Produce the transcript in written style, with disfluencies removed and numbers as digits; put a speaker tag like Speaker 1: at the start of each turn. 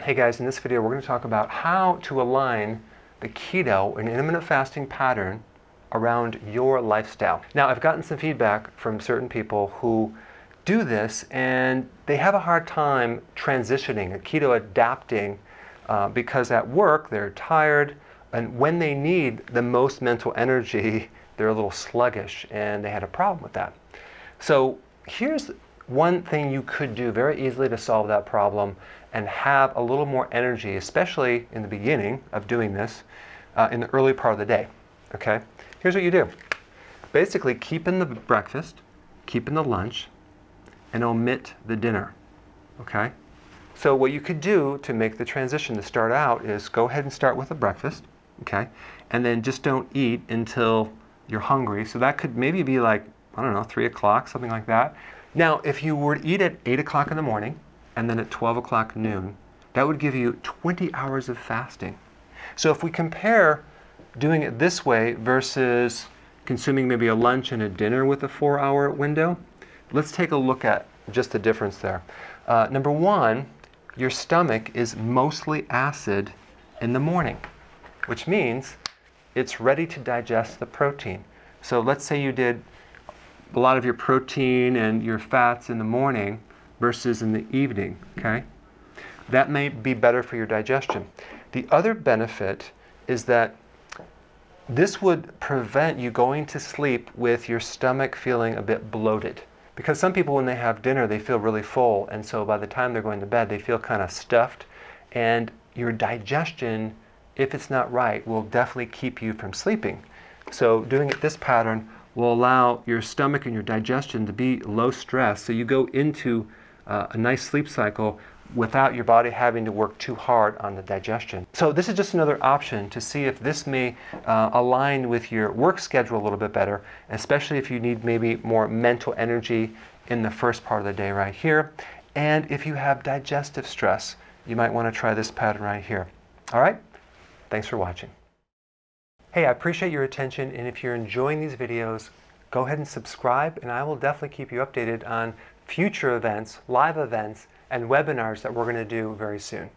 Speaker 1: Hey guys, in this video we're going to talk about how to align the keto and intermittent fasting pattern around your lifestyle. Now, I've gotten some feedback from certain people who do this and they have a hard time transitioning, keto adapting, because at work they're tired, and when they need the most mental energy, they're a little sluggish, and they had a problem with that. So here's one thing you could do very easily to solve that problem and have a little more energy, especially in the beginning of doing this, in the early part of the day. Okay? Here's what you do. Basically, keep in the breakfast, keep in the lunch, and omit the dinner. Okay? So what you could do to make the transition to start out is go ahead and start with a breakfast, okay? And then just don't eat until you're hungry. So that could maybe be like, I don't know, 3 o'clock, something like that. Now, if you were to eat at 8 o'clock in the morning and then at 12 o'clock noon, that would give you 20 hours of fasting. So if we compare doing it this way versus consuming maybe a lunch and a dinner with a 4-hour window, let's take a look at just the difference there. Number one, your stomach is mostly acid in the morning, which means it's ready to digest the protein. So let's say you did a lot of your protein and your fats in the morning versus in the evening, okay? That may be better for your digestion. The other benefit is that this would prevent you going to sleep with your stomach feeling a bit bloated. Because some people, when they have dinner, they feel really full, and so by the time they're going to bed, they feel kind of stuffed, and your digestion, if it's not right, will definitely keep you from sleeping. So doing it this pattern will allow your stomach and your digestion to be low stress, so you go into a nice sleep cycle without your body having to work too hard on the digestion. So this is just another option to see if this may align with your work schedule a little bit better, especially if you need maybe more mental energy in the first part of the day right here. And if you have digestive stress, you might want to try this pattern right here. All right? Thanks for watching. Hey, I appreciate your attention, and if you're enjoying these videos, go ahead and subscribe, and I will definitely keep you updated on future events, live events, and webinars that we're going to do very soon.